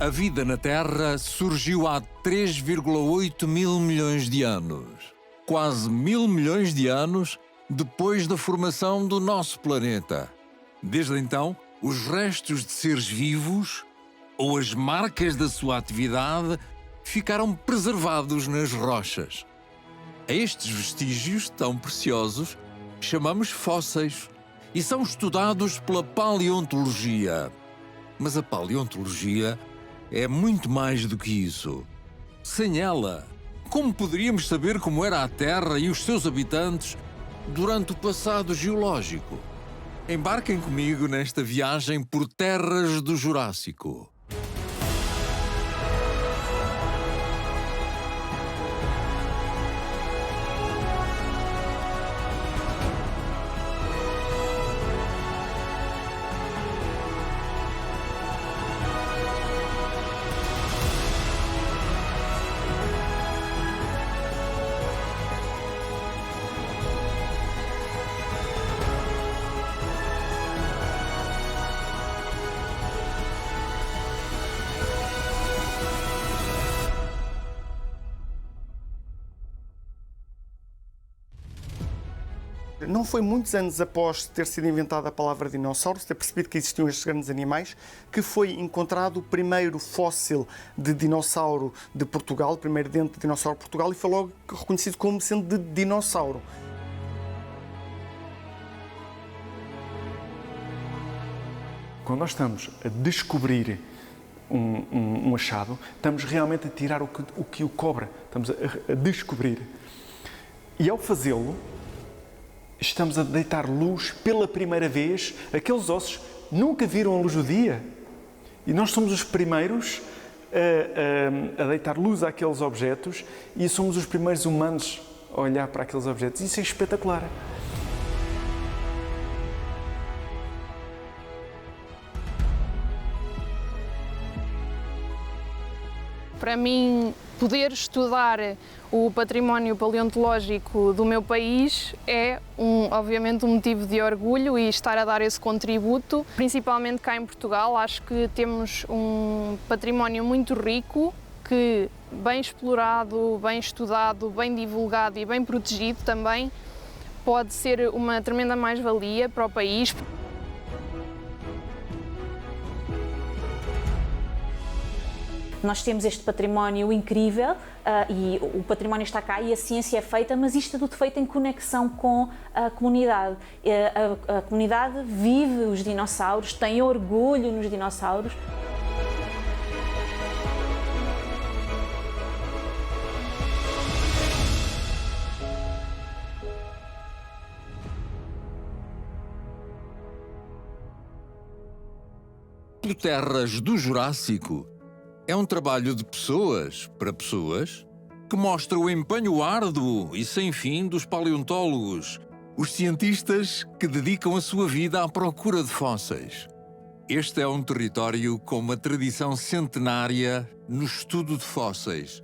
A vida na Terra surgiu há 3,8 mil milhões de anos. Quase 1.000 milhões de anos depois da formação do nosso planeta. Desde então, os restos de seres vivos ou as marcas da sua atividade ficaram preservados nas rochas. A estes vestígios tão preciosos chamamos fósseis e são estudados pela paleontologia. Mas a paleontologia é muito mais do que isso. Sem ela, como poderíamos saber como era a Terra e os seus habitantes durante o passado geológico? Embarquem comigo nesta viagem por terras do Jurássico. Não foi muitos anos após ter sido inventada a palavra dinossauro, ter percebido que existiam estes grandes animais, que foi encontrado o primeiro fóssil de dinossauro de Portugal, o primeiro dente de dinossauro de Portugal, e foi logo reconhecido como sendo de dinossauro. Quando nós estamos a descobrir um achado, estamos realmente a tirar o que o cobre, estamos a descobrir. E ao fazê-lo, estamos a deitar luz pela primeira vez. Aqueles ossos nunca viram a luz do dia. E nós somos os primeiros a deitar luz àqueles objetos e somos os primeiros humanos a olhar para aqueles objetos. Isso é espetacular. Para mim, poder estudar o património paleontológico do meu país é, obviamente, um motivo de orgulho e estar a dar esse contributo. Principalmente cá em Portugal, acho que temos um património muito rico que, bem explorado, bem estudado, bem divulgado e bem protegido também, pode ser uma tremenda mais-valia para o país. Nós temos este património incrível e o património está cá e a ciência é feita, mas isto é tudo feito em conexão com a comunidade. A comunidade vive os dinossauros, tem orgulho nos dinossauros. Terras do Jurássico é um trabalho de pessoas para pessoas que mostra o empenho árduo e sem fim dos paleontólogos, os cientistas que dedicam a sua vida à procura de fósseis. Este é um território com uma tradição centenária no estudo de fósseis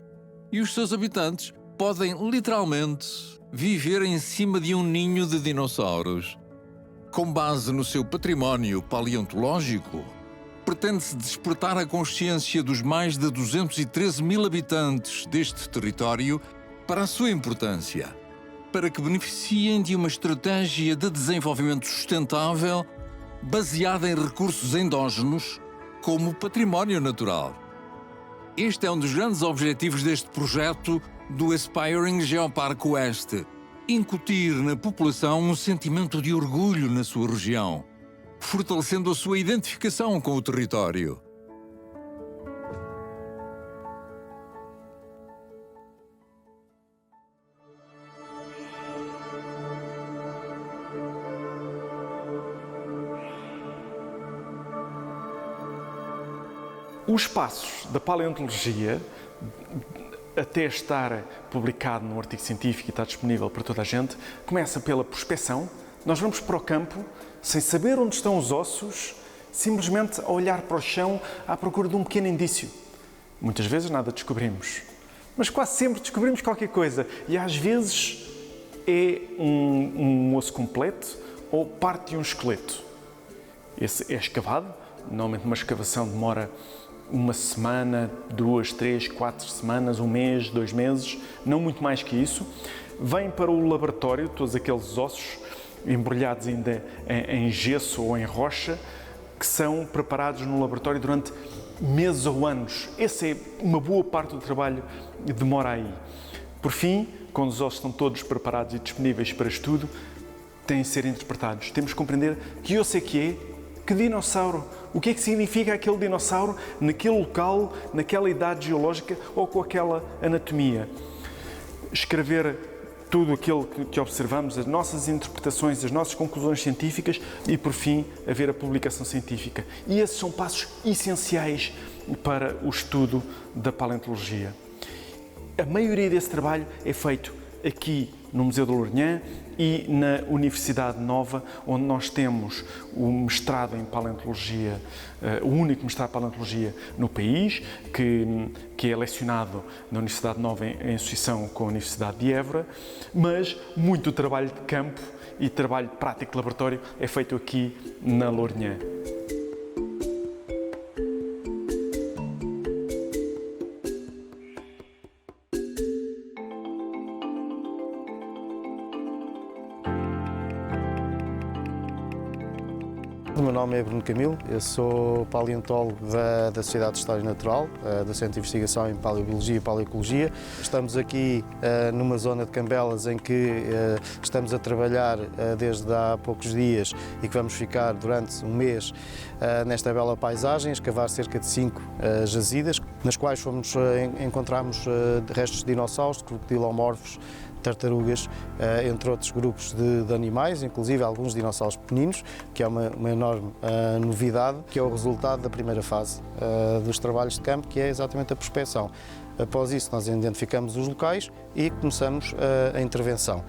e os seus habitantes podem literalmente viver em cima de um ninho de dinossauros. Com base no seu património paleontológico, pretende-se despertar a consciência dos mais de 213 mil habitantes deste território para a sua importância, para que beneficiem de uma estratégia de desenvolvimento sustentável baseada em recursos endógenos, como o património natural. Este é um dos grandes objetivos deste projeto do Aspiring Geoparque Oeste: incutir na população um sentimento de orgulho na sua região, fortalecendo a sua identificação com o território. Os passos da paleontologia, até estar publicado num artigo científico e estar disponível para toda a gente, começa pela prospecção. Nós vamos para o campo, sem saber onde estão os ossos, simplesmente a olhar para o chão à procura de um pequeno indício. Muitas vezes nada descobrimos, mas quase sempre descobrimos qualquer coisa. E às vezes é um osso completo ou parte de um esqueleto. Esse é escavado, Normalmente uma escavação demora uma semana, 2, 3, 4 semanas, um mês, 2 meses, não muito mais que isso. Vêm para o laboratório todos aqueles ossos embrulhados ainda em gesso ou em rocha, que são preparados no laboratório durante meses ou anos. Essa é uma boa parte do trabalho que demora aí. Por fim, quando os ossos estão todos preparados e disponíveis para estudo, têm de ser interpretados. Temos que compreender que osso é que é, que dinossauro, o que é que significa aquele dinossauro naquele local, naquela idade geológica ou com aquela anatomia. Escrever tudo aquilo que observamos, as nossas interpretações, as nossas conclusões científicas e, por fim, haver a publicação científica. E esses são passos essenciais para o estudo da paleontologia. A maioria desse trabalho é feito aqui no Museu da Lourinhã e na Universidade Nova, onde nós temos o mestrado em paleontologia, o único mestrado em paleontologia no país, que é lecionado na Universidade Nova em associação com a Universidade de Évora, mas muito trabalho de campo e trabalho prático de laboratório é feito aqui na Lourinhã. O meu nome é Bruno Camilo, eu sou paleontólogo da Sociedade de História Natural, do Centro de Investigação em Paleobiologia e Paleoecologia. Estamos aqui numa zona de Cambelas em que estamos a trabalhar desde há poucos dias e que vamos ficar durante um mês nesta bela paisagem, a escavar cerca de 5 jazidas, nas quais encontramos restos de dinossauros, crocodilomorfos, tartarugas, entre outros grupos de animais, inclusive alguns dinossauros pequeninos, que é uma enorme novidade, que é o resultado da primeira fase dos trabalhos de campo, que é exatamente a prospecção. Após isso, nós identificamos os locais e começamos a intervenção.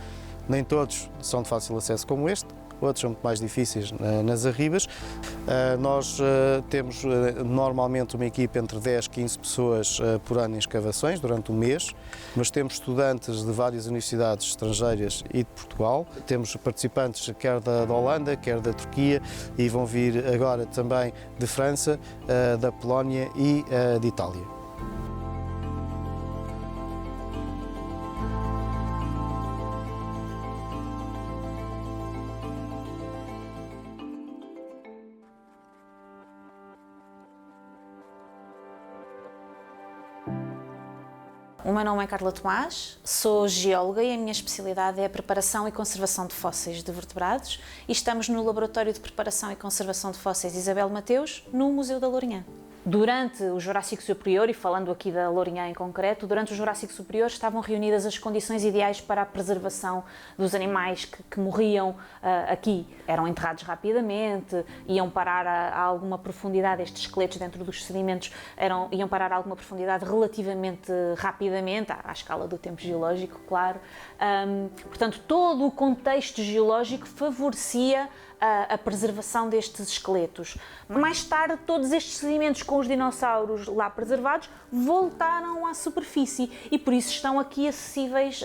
Nem todos são de fácil acesso como este, outros são muito mais difíceis nas arribas. Nós temos normalmente uma equipe entre 10 e 15 pessoas por ano em escavações durante um mês, mas temos estudantes de várias universidades estrangeiras e de Portugal. Temos participantes quer da Holanda, quer da Turquia e vão vir agora também de França, da Polónia e de Itália. O meu nome é Carla Tomás, sou geóloga e a minha especialidade é a preparação e conservação de fósseis de vertebrados e estamos no Laboratório de Preparação e Conservação de Fósseis Isabel Mateus, no Museu da Lourinhã. Durante o Jurássico Superior, e falando aqui da Lourinhã em concreto, durante o Jurássico Superior estavam reunidas as condições ideais para a preservação dos animais que morriam aqui. Eram enterrados rapidamente, iam parar a alguma profundidade, estes esqueletos dentro dos sedimentos iam parar a alguma profundidade relativamente rapidamente, à escala do tempo geológico, claro. Portanto, todo o contexto geológico favorecia a preservação destes esqueletos. Mais tarde, todos estes sedimentos com os dinossauros lá preservados voltaram à superfície e por isso estão aqui acessíveis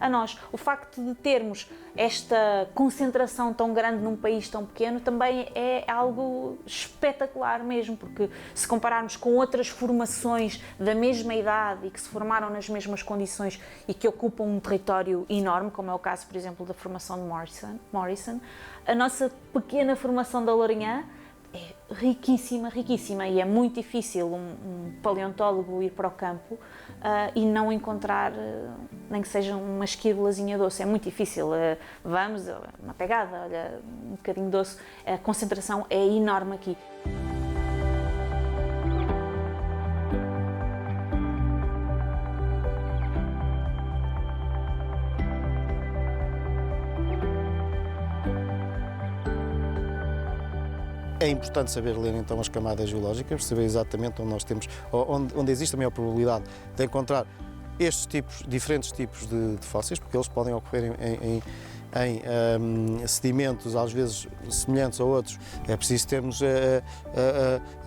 a nós. O facto de termos esta concentração tão grande num país tão pequeno também é algo espetacular mesmo, porque se compararmos com outras formações da mesma idade e que se formaram nas mesmas condições e que ocupam um território enorme, como é o caso, por exemplo, da formação de Morrison, a nossa pequena formação da Lourinhã é riquíssima, riquíssima, e é muito difícil um paleontólogo ir para o campo e não encontrar nem que seja uma esquirolazinha doce. É muito difícil. Vamos, uma pegada, olha, um bocadinho doce. A concentração é enorme aqui. É importante saber ler então as camadas geológicas, saber exatamente onde nós temos, onde existe a maior probabilidade de encontrar estes diferentes tipos de fósseis, porque eles podem ocorrer em sedimentos às vezes semelhantes a outros. É preciso termos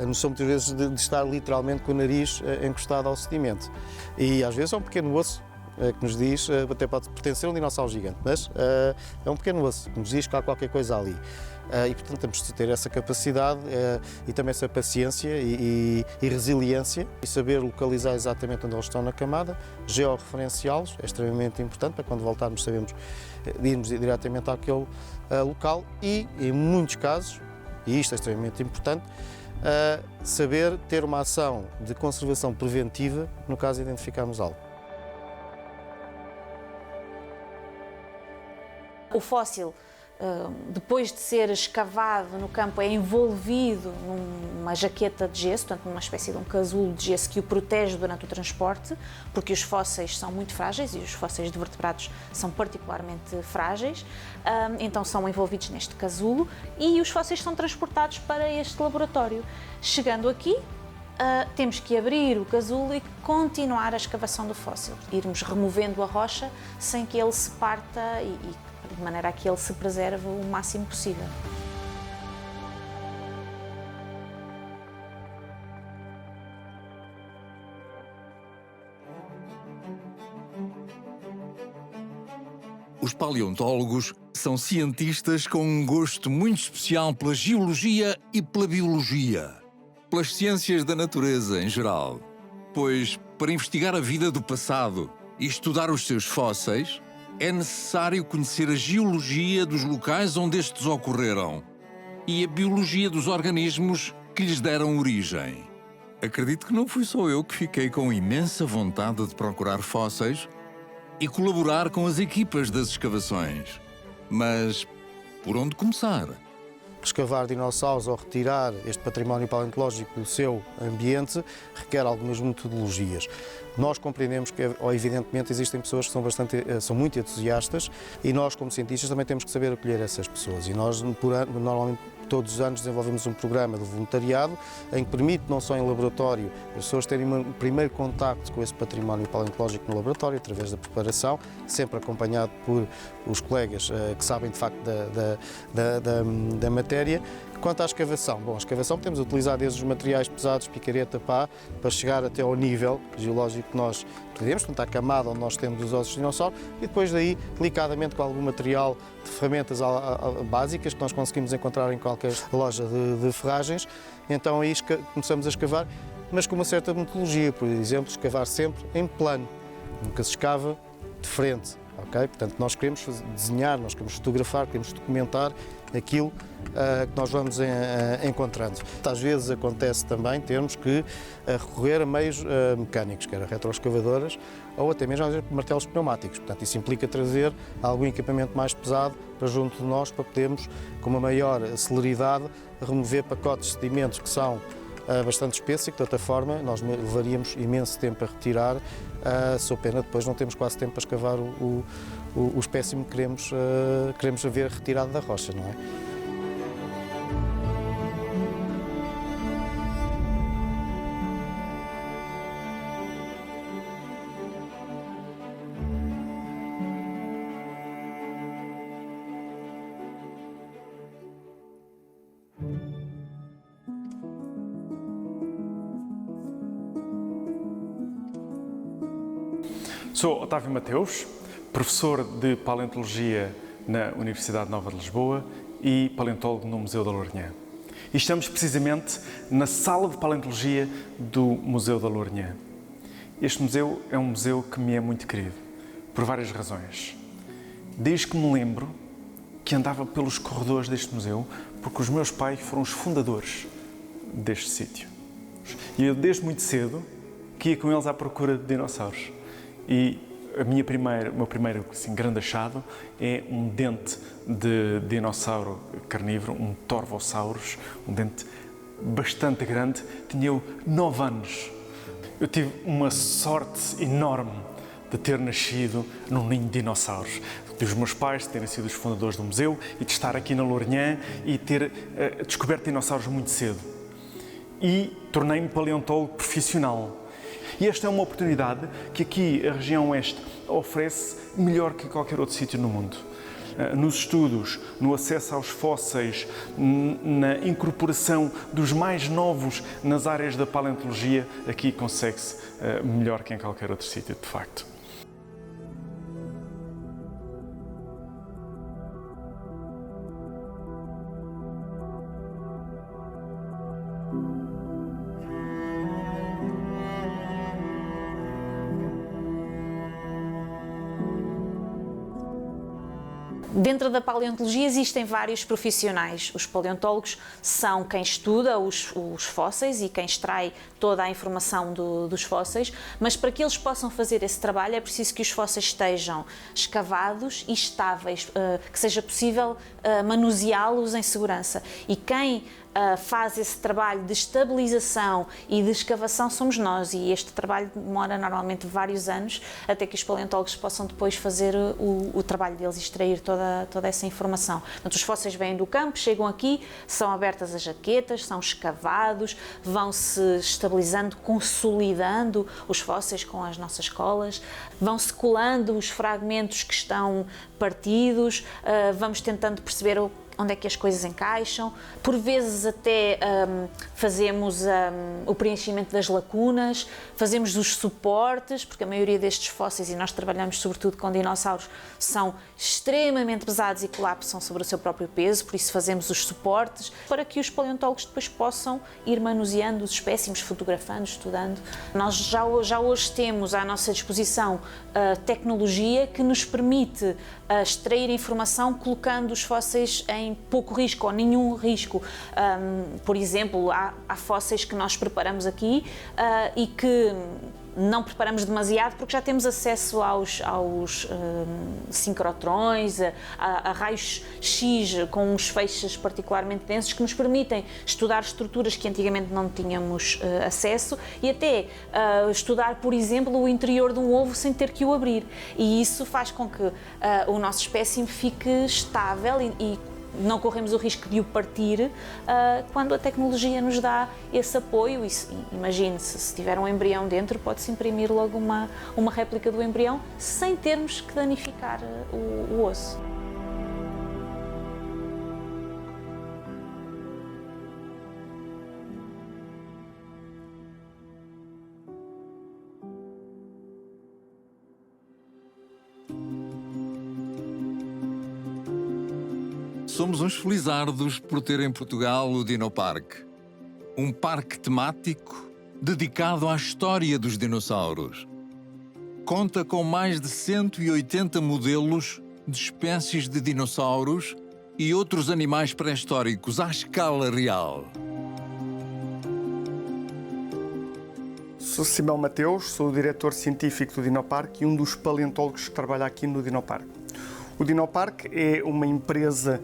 a noção muitas vezes de estar literalmente com o nariz encostado ao sedimento. E às vezes é um pequeno osso que nos diz, até pode pertencer a um dinossauro gigante, mas é um pequeno osso que nos diz que há qualquer coisa ali. E, portanto, temos de ter essa capacidade e também essa paciência e resiliência e saber localizar exatamente onde eles estão na camada, georreferenciá-los, é extremamente importante para quando voltarmos sabemos irmos diretamente àquele local e, em muitos casos, e isto é extremamente importante, saber ter uma ação de conservação preventiva no caso de identificarmos algo. O fóssil, depois de ser escavado no campo, é envolvido numa jaqueta de gesso, portanto numa espécie de um casulo de gesso que o protege durante o transporte, porque os fósseis são muito frágeis e os fósseis de vertebrados são particularmente frágeis, então são envolvidos neste casulo e os fósseis são transportados para este laboratório. Chegando aqui, temos que abrir o casulo e continuar a escavação do fóssil, irmos removendo a rocha sem que ele se parta de maneira a que ele se preserve o máximo possível. Os paleontólogos são cientistas com um gosto muito especial pela geologia e pela biologia, pelas ciências da natureza em geral. Pois, para investigar a vida do passado e estudar os seus fósseis, é necessário conhecer a geologia dos locais onde estes ocorreram e a biologia dos organismos que lhes deram origem. Acredito que não fui só eu que fiquei com imensa vontade de procurar fósseis e colaborar com as equipas das escavações. Mas por onde começar? Escavar dinossauros ou retirar este património paleontológico do seu ambiente requer algumas metodologias. Nós compreendemos que, evidentemente, existem pessoas que são muito entusiastas e nós, como cientistas, também temos que saber acolher essas pessoas. E nós, normalmente, todos os anos desenvolvemos um programa de voluntariado em que permite, não só em laboratório, as pessoas terem um primeiro contacto com esse património paleontológico no laboratório, através da preparação, sempre acompanhado por os colegas que sabem de facto da matéria. Quanto à escavação, a escavação podemos utilizar desde os materiais pesados, picareta, pá, para chegar até ao nível geológico que nós pretendemos, portanto, à camada onde nós temos os ossos de dinossauro, e depois daí, delicadamente, com algum material de ferramentas básicas que nós conseguimos encontrar em qualquer loja de ferragens, então aí começamos a escavar, mas com uma certa metodologia, por exemplo, escavar sempre em plano, nunca se escava de frente. Okay? Portanto, nós queremos desenhar, nós queremos fotografar, queremos documentar aquilo que nós vamos encontrando. Às vezes acontece também termos que recorrer a meios mecânicos, quer a retroescavadoras ou até mesmo martelos pneumáticos. Portanto, isso implica trazer algum equipamento mais pesado para junto de nós para podermos, com uma maior celeridade, remover pacotes de sedimentos que são bastante espessos e que, de outra forma, nós levaríamos imenso tempo a retirar, sob pena depois não temos quase tempo para escavar o espécime que queremos ver retirado da rocha, não é? Sou Otávio Mateus, professor de Paleontologia na Universidade Nova de Lisboa e paleontólogo no Museu da Lourinhã. E estamos precisamente na sala de Paleontologia do Museu da Lourinhã. Este museu é um museu que me é muito querido, por várias razões. Desde que me lembro que andava pelos corredores deste museu, porque os meus pais foram os fundadores deste sítio. E eu, desde muito cedo, que ia com eles à procura de dinossauros. E o meu primeiro assim, grande achado é um dente de dinossauro carnívoro, um Torvosaurus, um dente bastante grande. Tinha eu 9 anos. Eu tive uma sorte enorme de ter nascido num ninho de dinossauros. Dos meus pais terem sido os fundadores do museu e de estar aqui na Lourinhã e ter descoberto dinossauros muito cedo. E tornei-me paleontólogo profissional. E esta é uma oportunidade que aqui a região oeste oferece melhor que qualquer outro sítio no mundo. Nos estudos, no acesso aos fósseis, na incorporação dos mais novos nas áreas da paleontologia, aqui consegue-se melhor que em qualquer outro sítio, de facto. Dentro da paleontologia existem vários profissionais. Os paleontólogos são quem estuda os fósseis e quem extrai toda a informação dos fósseis, mas para que eles possam fazer esse trabalho é preciso que os fósseis estejam escavados e estáveis, que seja possível manuseá-los em segurança. E quem faz esse trabalho de estabilização e de escavação somos nós, e este trabalho demora normalmente vários anos até que os paleontólogos possam depois fazer o trabalho deles e extrair toda essa informação. Portanto, os fósseis vêm do campo, chegam aqui, são abertas as jaquetas, são escavados, vão-se estabilizando, consolidando os fósseis com as nossas colas, vão-se colando os fragmentos que estão partidos, vamos tentando perceber onde é que as coisas encaixam. Por vezes até fazemos o preenchimento das lacunas, fazemos os suportes, porque a maioria destes fósseis, e nós trabalhamos sobretudo com dinossauros, são extremamente pesados e colapsam sobre o seu próprio peso, por isso fazemos os suportes, para que os paleontólogos depois possam ir manuseando os espécimes, fotografando, estudando. Nós já hoje temos à nossa disposição tecnologia que nos permite extrair informação colocando os fósseis em pouco risco ou nenhum risco. Por exemplo, há fósseis que nós preparamos aqui e que não preparamos demasiado porque já temos acesso aos sincrotrões, a raios X com uns feixes particularmente densos que nos permitem estudar estruturas que antigamente não tínhamos acesso e até estudar, por exemplo, o interior de um ovo sem ter que o abrir. E isso faz com que o nosso espécime fique estável e não corremos o risco de o partir quando a tecnologia nos dá esse apoio. Imagine-se, se tiver um embrião dentro, pode-se imprimir logo uma réplica do embrião sem termos que danificar o osso. Somos uns felizardos por ter em Portugal o Dinoparque, um parque temático dedicado à história dos dinossauros. Conta com mais de 180 modelos de espécies de dinossauros e outros animais pré-históricos à escala real. Sou Simão Mateus, sou o diretor científico do Dinoparque e um dos paleontólogos que trabalha aqui no Dinoparque. O Dinoparque é uma empresa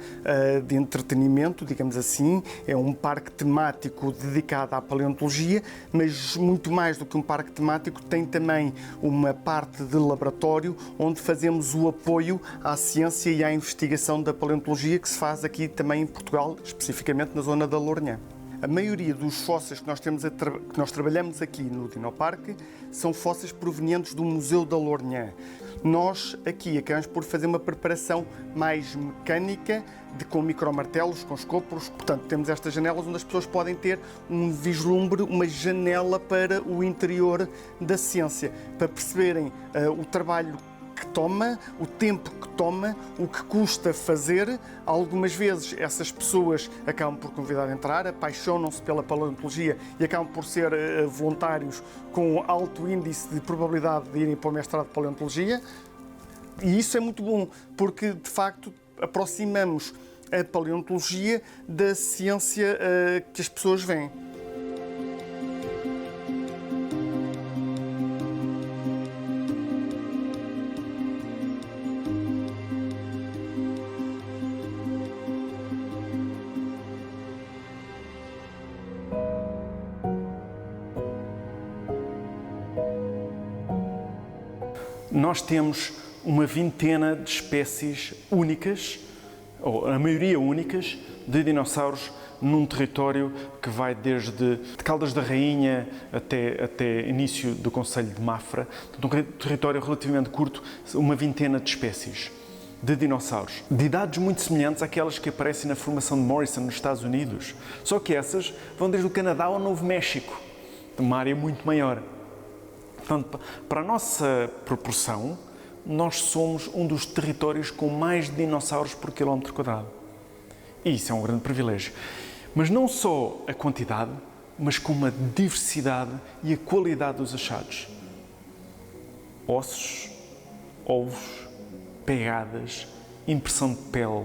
de entretenimento, digamos assim, é um parque temático dedicado à paleontologia, mas muito mais do que um parque temático, tem também uma parte de laboratório onde fazemos o apoio à ciência e à investigação da paleontologia que se faz aqui também em Portugal, especificamente na zona da Lourinhã. A maioria dos fósseis que nós trabalhamos aqui no Dinoparque são fósseis provenientes do Museu da Lourinhã. Nós aqui acabamos por fazer uma preparação mais mecânica, com micromartelos, com escopos. Portanto, temos estas janelas onde as pessoas podem ter um vislumbre, uma janela para o interior da ciência, para perceberem o trabalho que toma, o tempo que toma, o que custa fazer. Algumas vezes essas pessoas acabam por convidar a entrar, apaixonam-se pela paleontologia e acabam por ser voluntários com alto índice de probabilidade de irem para o mestrado de paleontologia. E isso é muito bom, porque de facto aproximamos a paleontologia da ciência que as pessoas veem. Nós temos uma vintena de espécies únicas, ou a maioria únicas, de dinossauros num território que vai desde Caldas da Rainha até início do concelho de Mafra, um território relativamente curto, uma vintena de espécies de dinossauros, de idades muito semelhantes àquelas que aparecem na formação de Morrison nos Estados Unidos, só que essas vão desde o Canadá ao Novo México, uma área muito maior. Portanto, para a nossa proporção, nós somos um dos territórios com mais dinossauros por quilómetro quadrado. E isso é um grande privilégio. Mas não só a quantidade, mas como a diversidade e a qualidade dos achados. Ossos, ovos, pegadas, impressão de pele,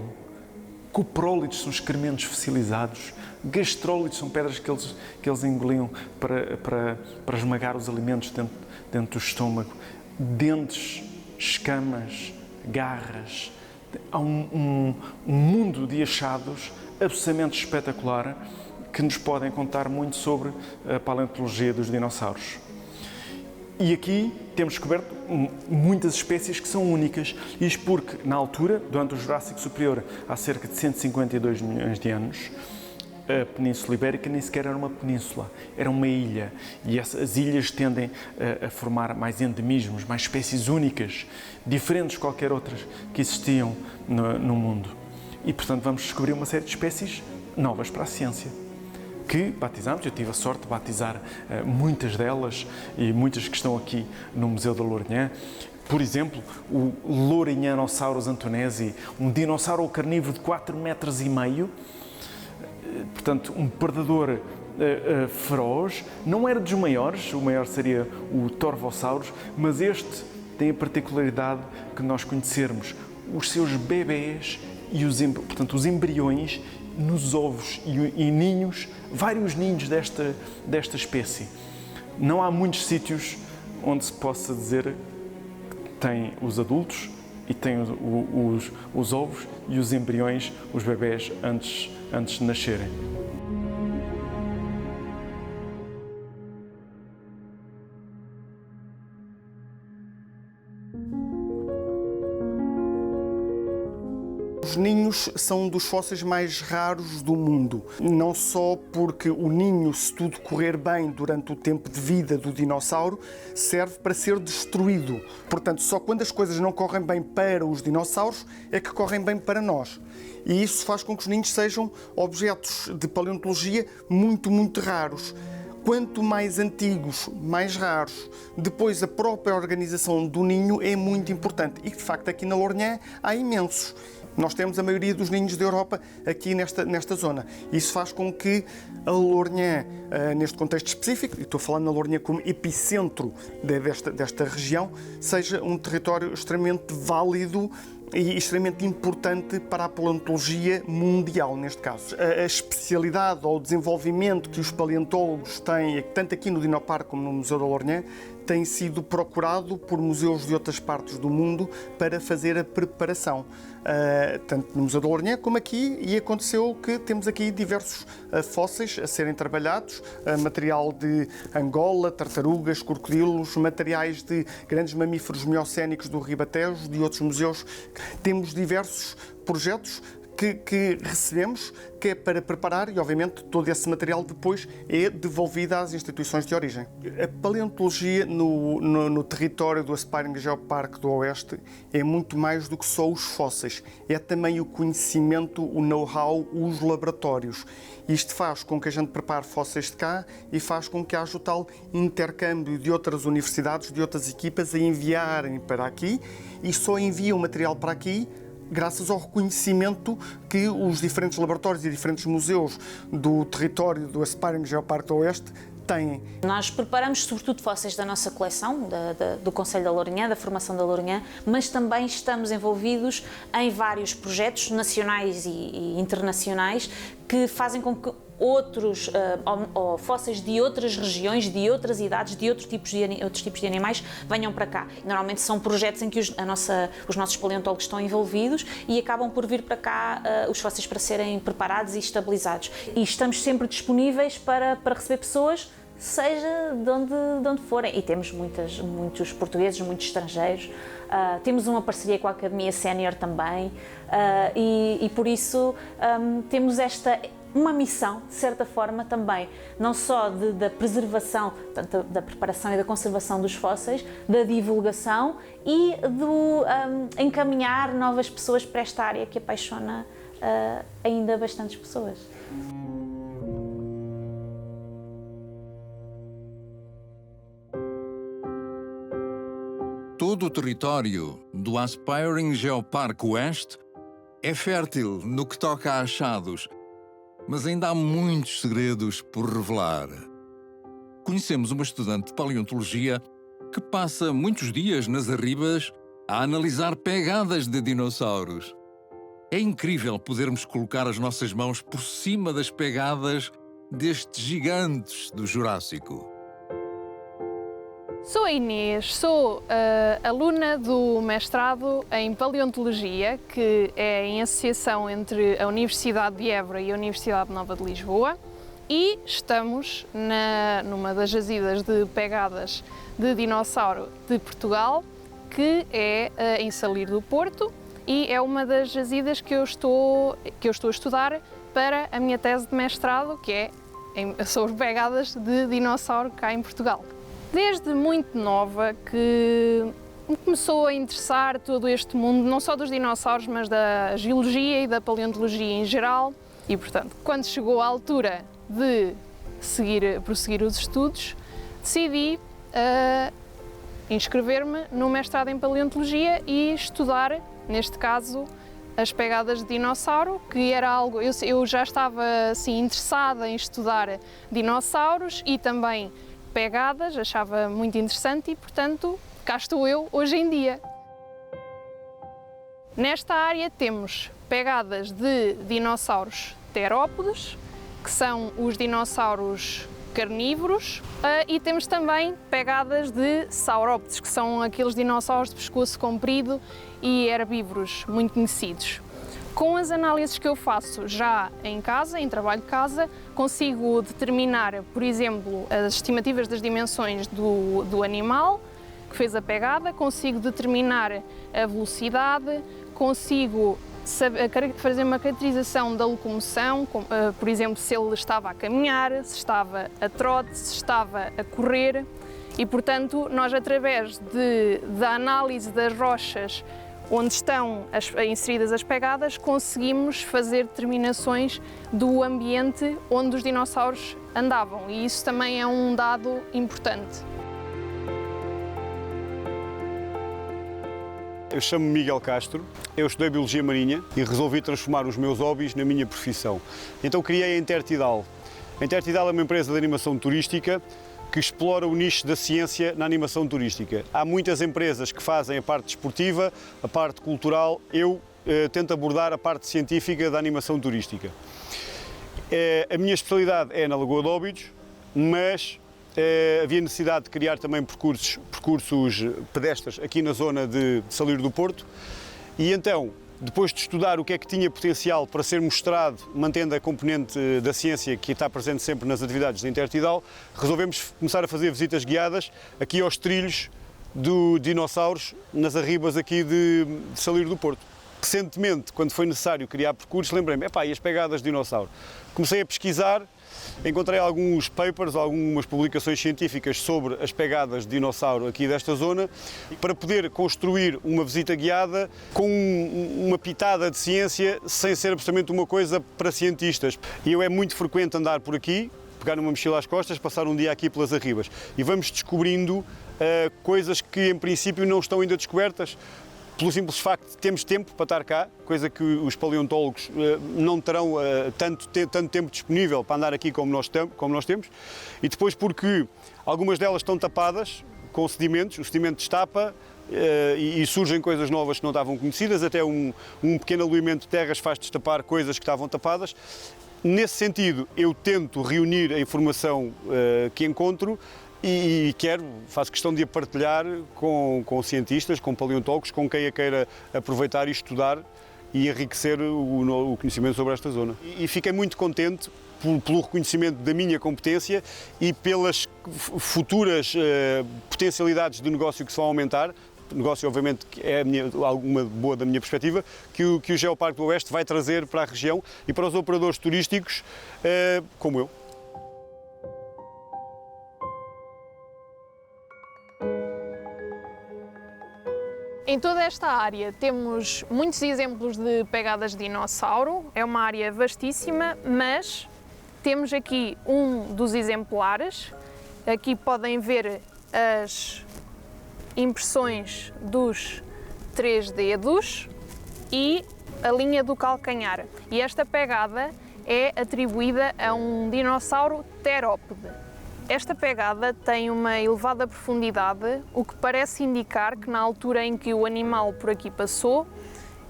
coprólitos são excrementos fossilizados, gastrólitos são pedras que eles engoliam para esmagar os alimentos dentro do estômago, dentes, escamas, garras. Há um mundo de achados absolutamente espetacular que nos podem contar muito sobre a paleontologia dos dinossauros. E aqui temos descoberto muitas espécies que são únicas, isto porque, na altura, durante o Jurássico Superior, há cerca de 152 milhões de anos, a Península Ibérica nem sequer era uma península, era uma ilha. E as ilhas tendem a formar mais endemismos, mais espécies únicas, diferentes de qualquer outras que existiam no mundo. E, portanto, vamos descobrir uma série de espécies novas para a ciência, que batizamos. Eu tive a sorte de batizar muitas delas e muitas que estão aqui no Museu da Lourinhã. Por exemplo, o Lourinhanosaurus antonesi, um dinossauro carnívoro de 4,5 metros, portanto, um predador feroz. Não era dos maiores, o maior seria o Torvosaurus, mas este tem a particularidade que nós conhecermos os seus bebés e os embriões nos ovos e ninhos, vários ninhos desta espécie. Não há muitos sítios onde se possa dizer que tem os adultos e tem os ovos e os embriões, os bebés, antes de nascerem. Os ninhos são um dos fósseis mais raros do mundo, não só porque o ninho, se tudo correr bem durante o tempo de vida do dinossauro, serve para ser destruído. Portanto, só quando as coisas não correm bem para os dinossauros é que correm bem para nós. E isso faz com que os ninhos sejam objetos de paleontologia muito, muito raros. Quanto mais antigos, mais raros. Depois, a própria organização do ninho é muito importante. E, de facto, aqui na Lourinhã há imensos. Nós temos a maioria dos ninhos da Europa aqui nesta zona. Isso faz com que a Lourinhã, neste contexto específico, e estou falando na Lourinhã como epicentro desta região, seja um território extremamente válido e extremamente importante para a paleontologia mundial, neste caso. A especialidade ou o desenvolvimento que os paleontólogos têm, tanto aqui no Dinoparque como no Museu da Lourinhã, tem sido procurado por museus de outras partes do mundo para fazer a preparação. Tanto no Museu da Lourinhã como aqui, e aconteceu que temos aqui diversos fósseis a serem trabalhados, material de Angola, tartarugas, crocodilos, materiais de grandes mamíferos miocénicos do Ribatejo, de outros museus. Temos diversos projetos que recebemos, que é para preparar, e obviamente todo esse material depois é devolvido às instituições de origem. A paleontologia no território do Aspiring Geoparque do Oeste é muito mais do que só os fósseis, é também o conhecimento, o know-how, os laboratórios. Isto faz com que a gente prepare fósseis de cá e faz com que haja o tal intercâmbio de outras universidades, de outras equipas a enviarem para aqui, e só enviam material para aqui graças ao reconhecimento que os diferentes laboratórios e diferentes museus do território do Aspiring Geoparque do Oeste têm. Nós preparamos sobretudo fósseis da nossa coleção, do Conselho da Lourinhã, da formação da Lourinhã, mas também estamos envolvidos em vários projetos nacionais e internacionais que fazem com que outros fósseis de outras regiões, de outras idades, de outros tipos de animais venham para cá. Normalmente são projetos em que os nossos paleontólogos estão envolvidos e acabam por vir para cá os fósseis para serem preparados e estabilizados. E estamos sempre disponíveis para receber pessoas, seja de onde forem. E temos muitos portugueses, muitos estrangeiros. Temos uma parceria com a Academia Sénior também e por isso temos uma missão, de certa forma, também, não só da preservação, portanto, da preparação e da conservação dos fósseis, da divulgação e do encaminhar novas pessoas para esta área que apaixona ainda bastantes pessoas. Todo o território do Aspiring Geoparque Oeste é fértil no que toca a achados, mas ainda há muitos segredos por revelar. Conhecemos uma estudante de paleontologia que passa muitos dias nas arribas a analisar pegadas de dinossauros. É incrível podermos colocar as nossas mãos por cima das pegadas destes gigantes do Jurássico. Sou a Inês, sou aluna do mestrado em Paleontologia, que é em associação entre a Universidade de Évora e a Universidade Nova de Lisboa, e estamos numa das jazidas de pegadas de dinossauro de Portugal, que é em Salir do Porto, e é uma das jazidas que eu estou a estudar para a minha tese de mestrado, que é sobre pegadas de dinossauro cá em Portugal. Desde muito nova que me começou a interessar todo este mundo, não só dos dinossauros, mas da geologia e da paleontologia em geral. E, portanto, quando chegou a altura de prosseguir os estudos, decidi inscrever-me no mestrado em paleontologia e estudar, neste caso, as pegadas de dinossauro, que era algo... Eu já estava assim, interessada em estudar dinossauros e também pegadas, achava muito interessante e, portanto, cá estou eu hoje em dia. Nesta área temos pegadas de dinossauros terópodes, que são os dinossauros carnívoros, e temos também pegadas de saurópodes, que são aqueles dinossauros de pescoço comprido e herbívoros muito conhecidos. Com as análises que eu faço já em casa, em trabalho de casa, consigo determinar, por exemplo, as estimativas das dimensões do animal que fez a pegada, consigo determinar a velocidade, consigo fazer uma caracterização da locomoção, por exemplo, se ele estava a caminhar, se estava a trote, se estava a correr, e, portanto, nós, através da análise das rochas onde estão inseridas as pegadas, conseguimos fazer determinações do ambiente onde os dinossauros andavam, e isso também é um dado importante. Eu chamo-me Miguel Castro, eu estudei Biologia Marinha e resolvi transformar os meus hobbies na minha profissão. Então criei a Intertidal. A Intertidal é uma empresa de animação turística que explora o nicho da ciência na animação turística. Há muitas empresas que fazem a parte desportiva, a parte cultural. Eu tento abordar a parte científica da animação turística. A minha especialidade é na Lagoa de Óbidos, mas havia necessidade de criar também percursos pedestres aqui na zona de Salir do Porto, e então, depois de estudar o que é que tinha potencial para ser mostrado, mantendo a componente da ciência que está presente sempre nas atividades da Intertidal, resolvemos começar a fazer visitas guiadas aqui aos trilhos dos dinossauros, nas arribas aqui de Salir do Porto. Recentemente, quando foi necessário criar percursos, lembrei-me, e as pegadas de dinossauro? Comecei a pesquisar, encontrei alguns papers, algumas publicações científicas sobre as pegadas de dinossauro aqui desta zona, para poder construir uma visita guiada com uma pitada de ciência, sem ser absolutamente uma coisa para cientistas. E é muito frequente andar por aqui, pegar numa mochila às costas, passar um dia aqui pelas arribas, e vamos descobrindo coisas que em princípio não estão ainda descobertas, pelo simples facto de termos tempo para estar cá, coisa que os paleontólogos não terão tanto tempo disponível para andar aqui como nós temos, e depois porque algumas delas estão tapadas com sedimentos, o sedimento destapa e surgem coisas novas que não estavam conhecidas, até um pequeno aluimento de terras faz destapar coisas que estavam tapadas. Nesse sentido, eu tento reunir a informação que encontro e faço questão de a partilhar com cientistas, com paleontólogos, com quem a queira aproveitar e estudar e enriquecer o conhecimento sobre esta zona. E fiquei muito contente pelo reconhecimento da minha competência e pelas futuras potencialidades de negócio que se vão aumentar. Negócio, obviamente, que é alguma boa da minha perspectiva, que o Geoparque do Oeste vai trazer para a região e para os operadores turísticos como eu. Em toda esta área temos muitos exemplos de pegadas de dinossauro, é uma área vastíssima, mas temos aqui um dos exemplares. Aqui podem ver as impressões dos 3 dedos e a linha do calcanhar. E esta pegada é atribuída a um dinossauro terópode. Esta pegada tem uma elevada profundidade, o que parece indicar que na altura em que o animal por aqui passou,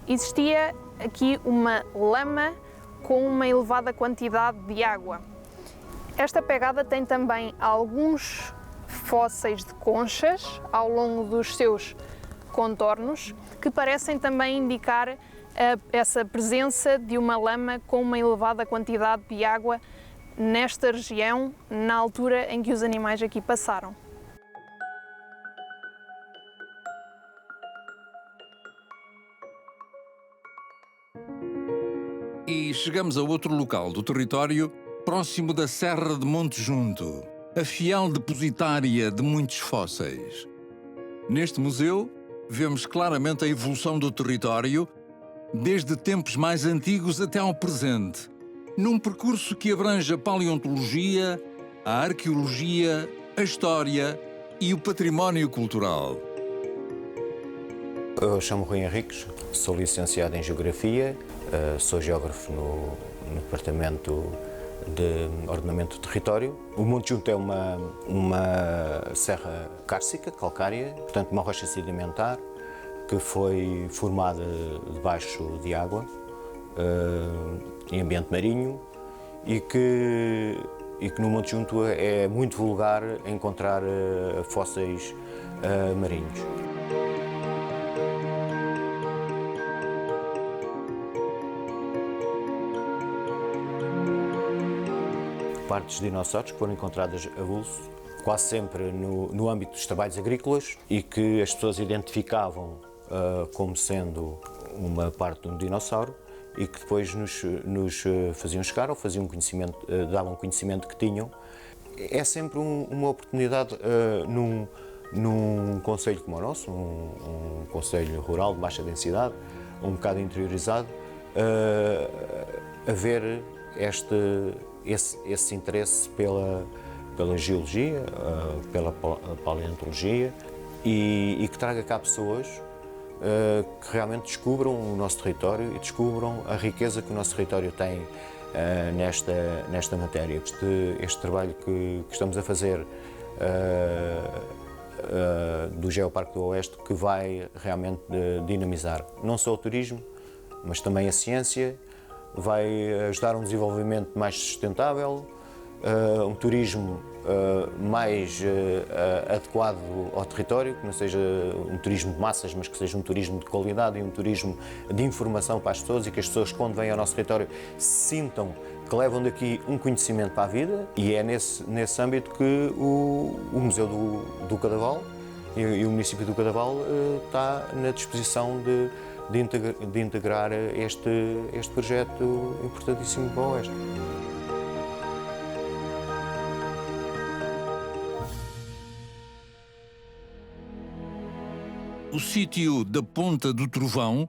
existia aqui uma lama com uma elevada quantidade de água. Esta pegada tem também alguns fósseis de conchas ao longo dos seus contornos, que parecem também indicar essa presença de uma lama com uma elevada quantidade de água nesta região, na altura em que os animais aqui passaram. E chegamos a outro local do território, próximo da Serra de Monte Junto, a fiel depositária de muitos fósseis. Neste museu, vemos claramente a evolução do território, desde tempos mais antigos até ao presente, num percurso que abrange a paleontologia, a arqueologia, a história e o património cultural. Eu chamo Rui Henriques, sou licenciado em Geografia, sou geógrafo no Departamento de Ordenamento do Território. O Monte Junto é uma serra cárcica, calcária, portanto uma rocha sedimentar que foi formada debaixo de água, em ambiente marinho, e que no Monte Junto é muito vulgar encontrar fósseis marinhos. Partes de dinossauros que foram encontradas a vulso, quase sempre no âmbito dos trabalhos agrícolas, e que as pessoas identificavam como sendo uma parte de um dinossauro e que depois nos faziam chegar ou faziam conhecimento, davam conhecimento que tinham. É sempre uma oportunidade num concelho como o nosso, um concelho rural de baixa densidade, um bocado interiorizado, haver esse interesse pela geologia, pela paleontologia e que traga cá pessoas que realmente descubram o nosso território e descubram a riqueza que o nosso território tem nesta matéria. Este trabalho que estamos a fazer do Geoparque do Oeste, que vai realmente dinamizar não só o turismo, mas também a ciência, vai ajudar a um desenvolvimento mais sustentável, um turismo mais adequado ao território, que não seja um turismo de massas, mas que seja um turismo de qualidade e um turismo de informação para as pessoas, e que as pessoas, quando vêm ao nosso território, sintam que levam daqui um conhecimento para a vida. E é nesse âmbito que o Museu do Cadaval e o município do Cadaval está na disposição de integrar este projeto importantíssimo para o Oeste. O sítio da Ponta do Trovão,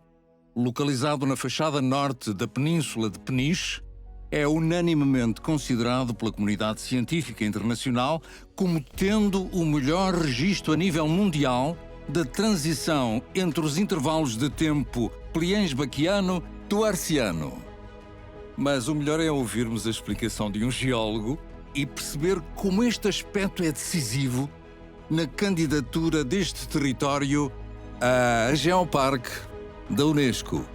localizado na fachada norte da Península de Peniche, é unanimemente considerado pela comunidade científica internacional como tendo o melhor registro a nível mundial da transição entre os intervalos de tempo Pliens-Baquiano do Arciano. Mas o melhor é ouvirmos a explicação de um geólogo e perceber como este aspecto é decisivo na candidatura deste território a Geoparque da Unesco.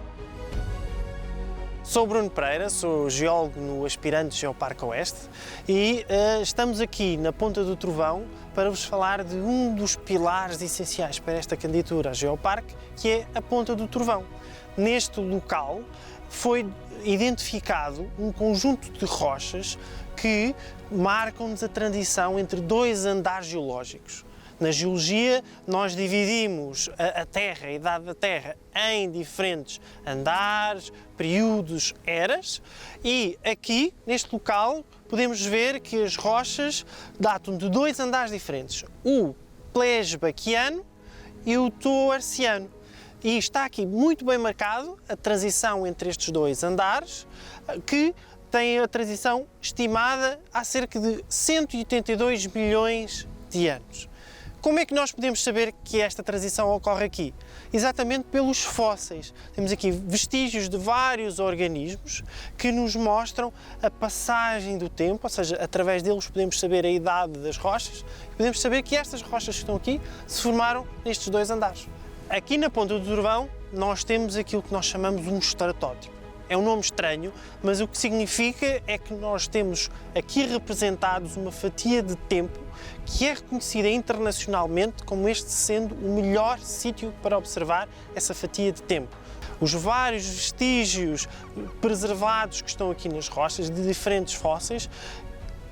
Sou Bruno Pereira, sou geólogo no aspirante Geoparque Oeste e estamos aqui na Ponta do Trovão para vos falar de um dos pilares essenciais para esta candidatura a Geoparque, que é a Ponta do Trovão. Neste local foi identificado um conjunto de rochas que marcam-nos a transição entre dois andares geológicos. Na geologia, nós dividimos a Terra, a idade da Terra, em diferentes andares, períodos, eras, e aqui, neste local, podemos ver que as rochas datam de dois andares diferentes, o Pliens-Baquiano e o Toarciano. E está aqui muito bem marcado a transição entre estes dois andares, que tem a transição estimada a cerca de 182 milhões de anos. Como é que nós podemos saber que esta transição ocorre aqui? Exatamente pelos fósseis. Temos aqui vestígios de vários organismos que nos mostram a passagem do tempo, ou seja, através deles podemos saber a idade das rochas e podemos saber que estas rochas que estão aqui se formaram nestes dois andares. Aqui na Ponta do Trovão nós temos aquilo que nós chamamos um estratótipo. É um nome estranho, mas o que significa é que nós temos aqui representados uma fatia de tempo que é reconhecida internacionalmente como este sendo o melhor sítio para observar essa fatia de tempo. Os vários vestígios preservados que estão aqui nas rochas de diferentes fósseis,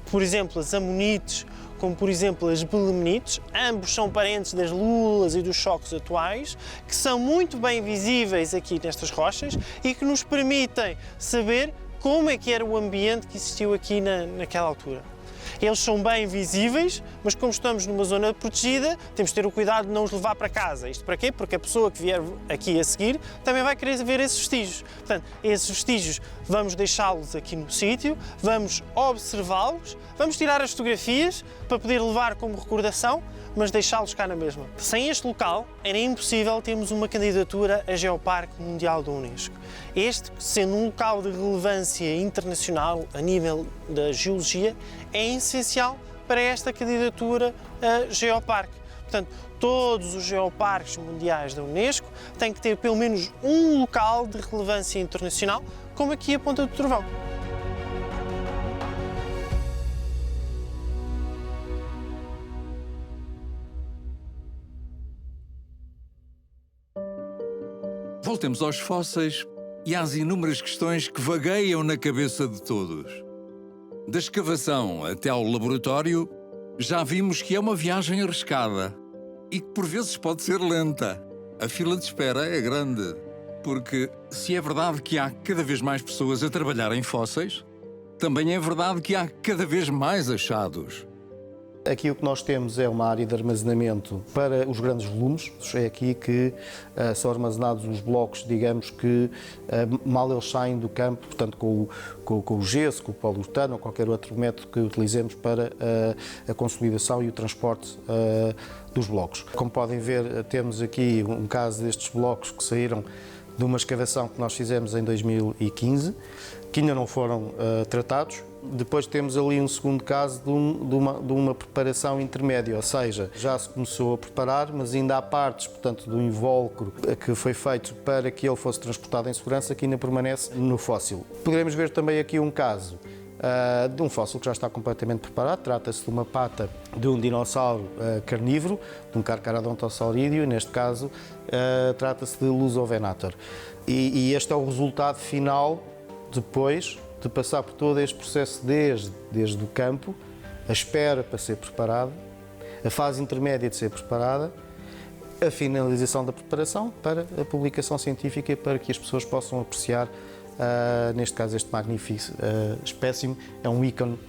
por exemplo, as amonites, como por exemplo as belemnites, ambos são parentes das lulas e dos chocos atuais, que são muito bem visíveis aqui nestas rochas e que nos permitem saber como é que era o ambiente que existiu aqui naquela altura. Eles são bem visíveis, mas como estamos numa zona protegida, temos de ter o cuidado de não os levar para casa. Isto para quê? Porque a pessoa que vier aqui a seguir também vai querer ver esses vestígios. Portanto, esses vestígios vamos deixá-los aqui no sítio, vamos observá-los, vamos tirar as fotografias para poder levar como recordação, mas deixá-los cá na mesma. Sem este local, era impossível termos uma candidatura a Geoparque Mundial da Unesco. Este, sendo um local de relevância internacional a nível da geologia, é essencial para esta candidatura a Geoparque. Portanto, todos os geoparques mundiais da Unesco têm que ter pelo menos um local de relevância internacional, como aqui a Ponta do Trovão. Voltemos aos fósseis e às inúmeras questões que vagueiam na cabeça de todos. Da escavação até ao laboratório, já vimos que é uma viagem arriscada e que por vezes pode ser lenta. A fila de espera é grande, porque se é verdade que há cada vez mais pessoas a trabalhar em fósseis, também é verdade que há cada vez mais achados. Aqui o que nós temos é uma área de armazenamento para os grandes volumes. É aqui que são armazenados os blocos, digamos que mal eles saem do campo, portanto com o gesso, com o poliuretano ou qualquer outro método que utilizemos para a consolidação e o transporte dos blocos. Como podem ver, temos aqui um caso destes blocos que saíram de uma escavação que nós fizemos em 2015, que ainda não foram tratados. Depois temos ali um segundo caso de uma preparação intermédia, ou seja, já se começou a preparar, mas ainda há partes, portanto, do invólucro que foi feito para que ele fosse transportado em segurança, que ainda permanece no fóssil. Poderemos ver também aqui um caso de um fóssil que já está completamente preparado. Trata-se de uma pata de um dinossauro carnívoro, de um Carcharodontossaurídeo, e neste caso trata-se de Lusovenator. E este é o resultado final, depois de passar por todo este processo desde o campo, a espera para ser preparado, a fase intermédia de ser preparada, a finalização da preparação para a publicação científica, para que as pessoas possam apreciar, neste caso, este magnífico espécime. É um ícone,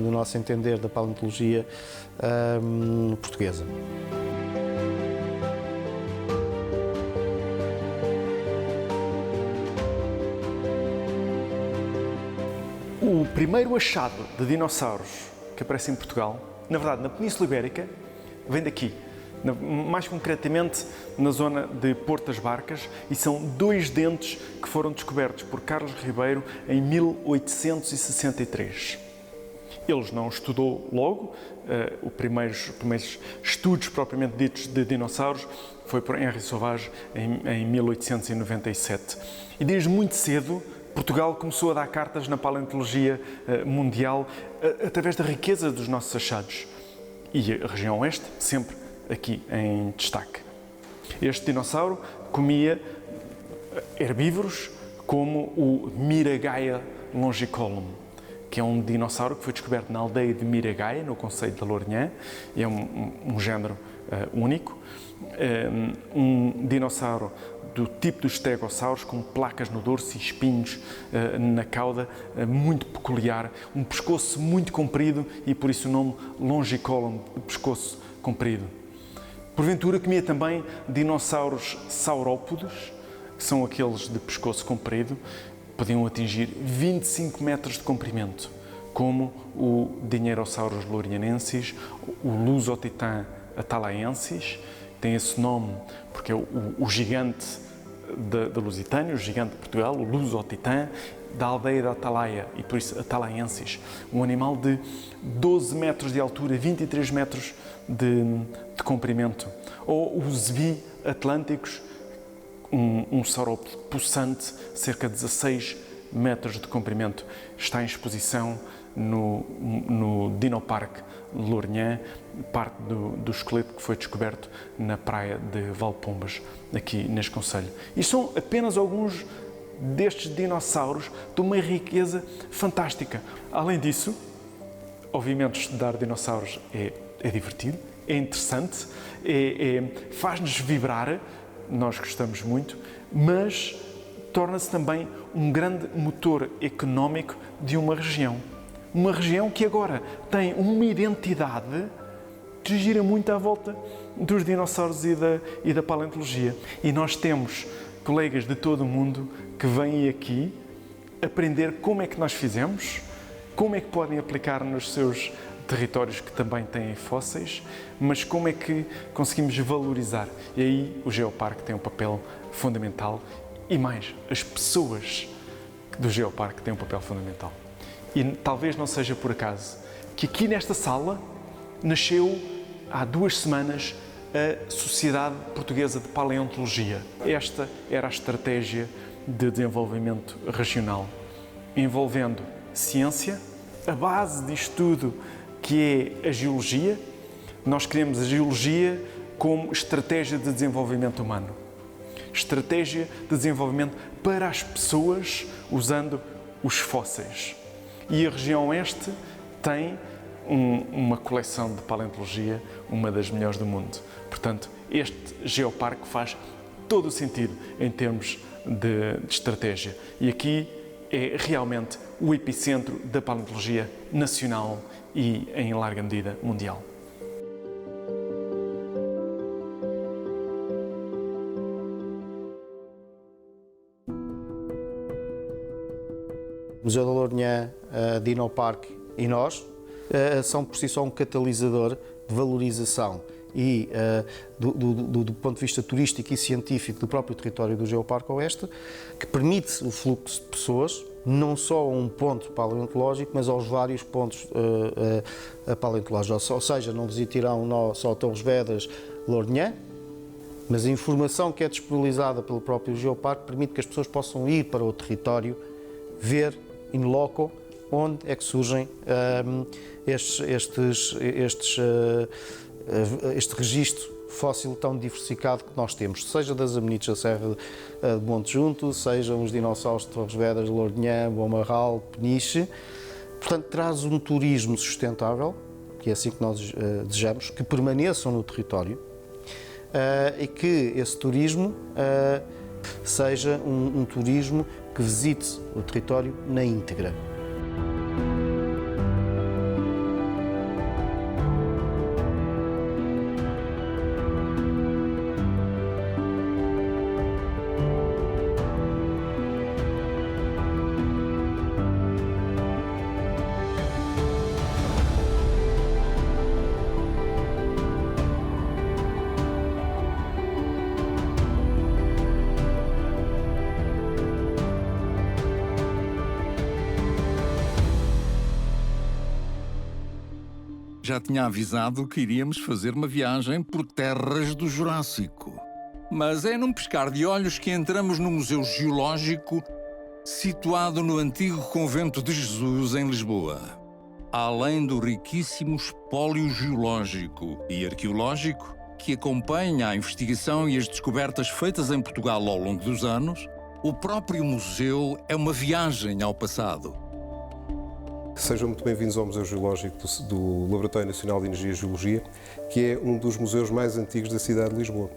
no nosso entender, da paleontologia portuguesa. O primeiro achado de dinossauros que aparece em Portugal, na verdade na Península Ibérica, vem daqui, mais concretamente na zona de Porto das Barcas, e são 2 dentes que foram descobertos por Carlos Ribeiro em 1863. Ele não estudou logo, os primeiros estudos propriamente ditos de dinossauros foi por Henri Sauvage em 1897. E desde muito cedo Portugal começou a dar cartas na paleontologia mundial através da riqueza dos nossos achados. E a região oeste sempre aqui em destaque. Este dinossauro comia herbívoros como o Miragaia longicolum, que é um dinossauro que foi descoberto na aldeia de Miragaia, no concelho de Lourinhã. É um género único. Um dinossauro do tipo dos stegossauros, com placas no dorso e espinhos na cauda, muito peculiar, um pescoço muito comprido e por isso o nome longicolum, pescoço comprido. Porventura comia também dinossauros saurópodes, que são aqueles de pescoço comprido, podiam atingir 25 metros de comprimento, como o Dinheirossaurus lourinhanensis, o Lusotitan atalaensis. Tem esse nome porque é o gigante da Lusitânia, o gigante de Portugal, o Lusotitan, da aldeia da Atalaia, e por isso atalaensis. Um animal de 12 metros de altura, 23 metros de comprimento. Ou os Zebi atlânticos, um saurópode possante, cerca de 16 metros de comprimento. Está em exposição no Dinoparque de Lourinhã, parte do esqueleto que foi descoberto na praia de Valpombas, aqui neste concelho. E são apenas alguns destes dinossauros de uma riqueza fantástica. Além disso, obviamente estudar dinossauros é divertido, é interessante, faz-nos vibrar, nós gostamos muito, mas torna-se também um grande motor económico de uma região. Uma região que agora tem uma identidade que gira muito à volta dos dinossauros e da paleontologia. E nós temos colegas de todo o mundo que vêm aqui aprender como é que nós fizemos, como é que podem aplicar nos seus territórios que também têm fósseis, mas como é que conseguimos valorizar. E aí o Geoparque tem um papel fundamental e mais, as pessoas do Geoparque têm um papel fundamental. E talvez não seja por acaso que aqui nesta sala nasceu há 2 semanas a Sociedade Portuguesa de Paleontologia. Esta era a estratégia de desenvolvimento regional, envolvendo ciência, a base disto tudo que é a geologia. Nós queremos a geologia como estratégia de desenvolvimento humano. Estratégia de desenvolvimento para as pessoas usando os fósseis. E a região oeste tem uma coleção de paleontologia, uma das melhores do mundo. Portanto, este Geoparque faz todo o sentido em termos de estratégia. E aqui é realmente o epicentro da paleontologia nacional e, em larga medida, mundial. O Museu da Lourinhã, Dinoparque e nós são por si só um catalisador de valorização e do ponto de vista turístico e científico do próprio território do Geoparque Oeste, que permite o fluxo de pessoas, não só a um ponto paleontológico, mas aos vários pontos paleontológicos. Ou seja, não visitarão só Torres Vedras, Lourinhã, mas a informação que é disponibilizada pelo próprio Geoparque permite que as pessoas possam ir para o território, ver in loco onde é que surgem este registro fóssil tão diversificado que nós temos, seja das amenites da Serra de Monte Junto, sejam os dinossauros de Torres Vedras, Lourinhã, Bom Marral, Peniche. Portanto, traz um turismo sustentável, que é assim que nós desejamos, que permaneçam no território e que esse turismo seja um turismo que visite o território na íntegra. Já tinha avisado que iríamos fazer uma viagem por terras do Jurássico. Mas é num piscar de olhos que entramos no Museu Geológico, situado no antigo Convento de Jesus, em Lisboa. Além do riquíssimo espólio geológico e arqueológico que acompanha a investigação e as descobertas feitas em Portugal ao longo dos anos, o próprio museu é uma viagem ao passado. Sejam muito bem-vindos ao Museu Geológico do Laboratório Nacional de Energia e Geologia, que é um dos museus mais antigos da cidade de Lisboa.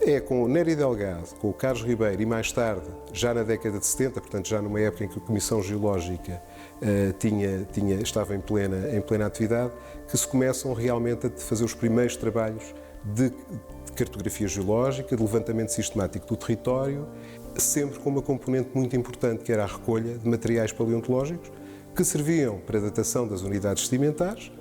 É com o Néri Delgado, com o Carlos Ribeiro e mais tarde, já na década de 70, portanto já numa época em que a Comissão Geológica estava em plena atividade, que se começam realmente a fazer os primeiros trabalhos de cartografia geológica, de levantamento sistemático do território, sempre com uma componente muito importante, que era a recolha de materiais paleontológicos, que serviam para a datação das unidades sedimentares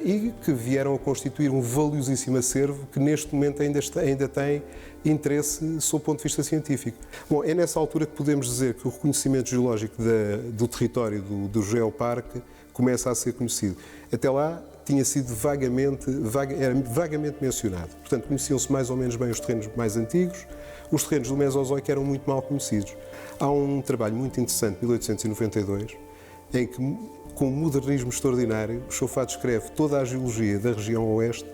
e que vieram a constituir um valiosíssimo acervo que neste momento ainda tem interesse sob o ponto de vista científico. Bom, é nessa altura que podemos dizer que o reconhecimento geológico do território do Geoparque começa a ser conhecido. Até lá tinha sido era vagamente mencionado. Portanto, conheciam-se mais ou menos bem os terrenos mais antigos, os terrenos do Mesozoico eram muito mal conhecidos. Há um trabalho muito interessante, 1892, em que, com um modernismo extraordinário, o Chauffat descreve toda a geologia da região oeste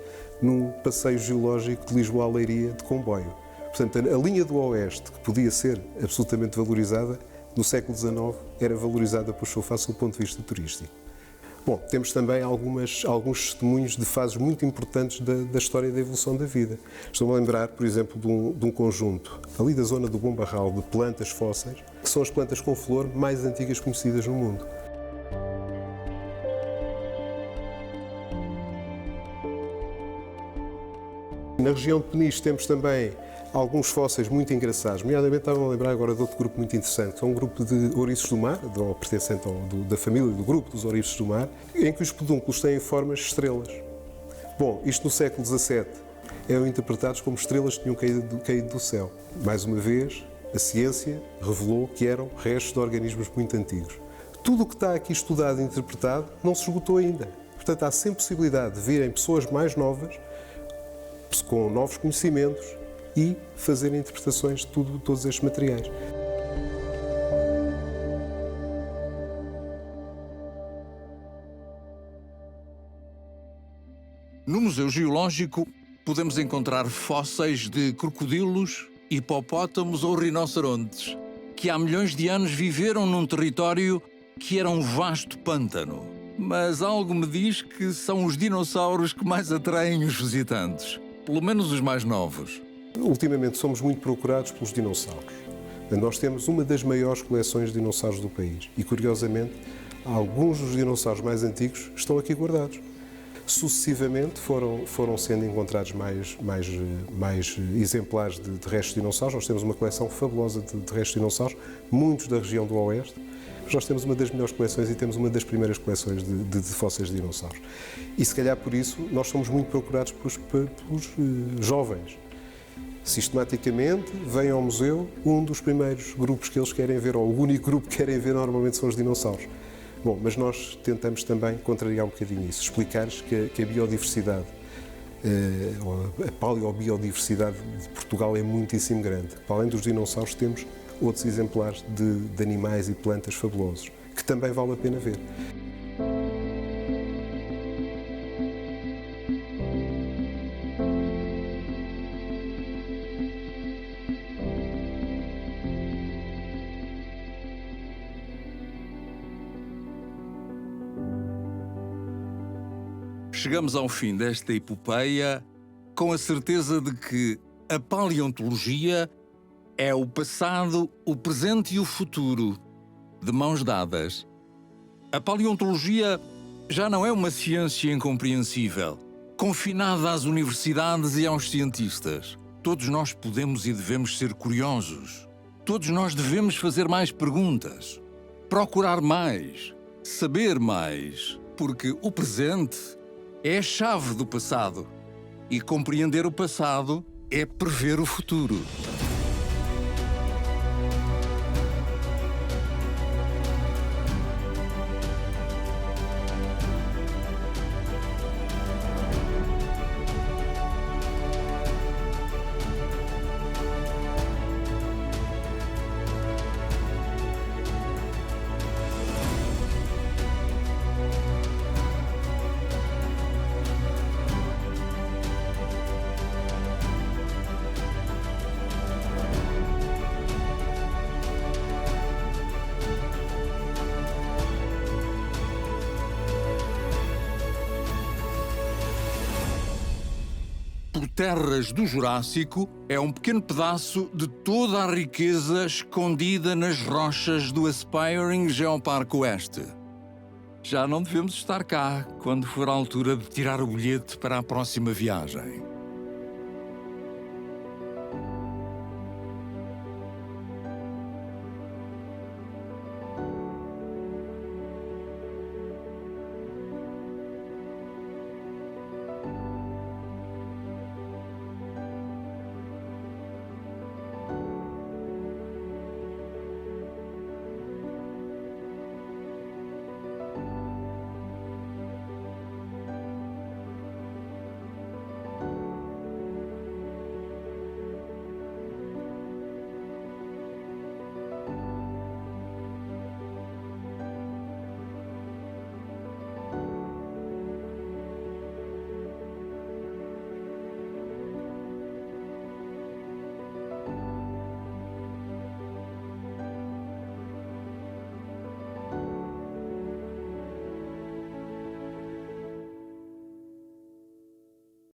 no passeio geológico de Lisboa a Leiria de comboio. Portanto, a linha do oeste, que podia ser absolutamente valorizada, no século XIX era valorizada por Chauffat sob o ponto de vista turístico. Bom, temos também alguns testemunhos de fases muito importantes da história da evolução da vida. Estou-me a lembrar, por exemplo, de um conjunto ali da zona do Bom Barral de plantas fósseis, que são as plantas com flor mais antigas conhecidas no mundo. Na região de Peniche temos também alguns fósseis muito engraçados, nomeadamente estava a lembrar agora de outro grupo muito interessante, que é um grupo de ouriços do mar, pertencente da família do grupo dos ouriços do mar, em que os pedúnculos têm formas de estrelas. Bom, isto no século XVII eram interpretados como estrelas que tinham caído do céu. Mais uma vez, a ciência revelou que eram restos de organismos muito antigos. Tudo o que está aqui estudado e interpretado não se esgotou ainda. Portanto, há sempre possibilidade de virem pessoas mais novas, com novos conhecimentos, e fazer interpretações de todos estes materiais. No Museu Geológico podemos encontrar fósseis de crocodilos, hipopótamos ou rinocerontes, que há milhões de anos viveram num território que era um vasto pântano. Mas algo me diz que são os dinossauros que mais atraem os visitantes, pelo menos os mais novos. Ultimamente somos muito procurados pelos dinossauros. Nós temos uma das maiores coleções de dinossauros do país e, curiosamente, alguns dos dinossauros mais antigos estão aqui guardados. Sucessivamente foram sendo encontrados mais exemplares de restos de dinossauros. Nós temos uma coleção fabulosa de restos de dinossauros, muitos da região do Oeste. Nós temos uma das melhores coleções e temos uma das primeiras coleções de fósseis de dinossauros. E, se calhar por isso, nós somos muito procurados pelos jovens. Sistematicamente, vem ao museu um dos primeiros grupos que eles querem ver, ou o único grupo que querem ver normalmente são os dinossauros. Bom, mas nós tentamos também contrariar um bocadinho isso, explicar-lhes que a biodiversidade, a paleobiodiversidade de Portugal é muitíssimo grande. Para além dos dinossauros, temos outros exemplares de animais e plantas fabulosos, que também vale a pena ver. Chegamos ao fim desta epopeia com a certeza de que a paleontologia é o passado, o presente e o futuro, de mãos dadas. A paleontologia já não é uma ciência incompreensível, confinada às universidades e aos cientistas. Todos nós podemos e devemos ser curiosos. Todos nós devemos fazer mais perguntas, procurar mais, saber mais, porque o presente é a chave do passado. E compreender o passado é prever o futuro. Terras do Jurássico é um pequeno pedaço de toda a riqueza escondida nas rochas do Aspiring Geoparque Oeste. Já não devemos estar cá quando for a altura de tirar o bilhete para a próxima viagem.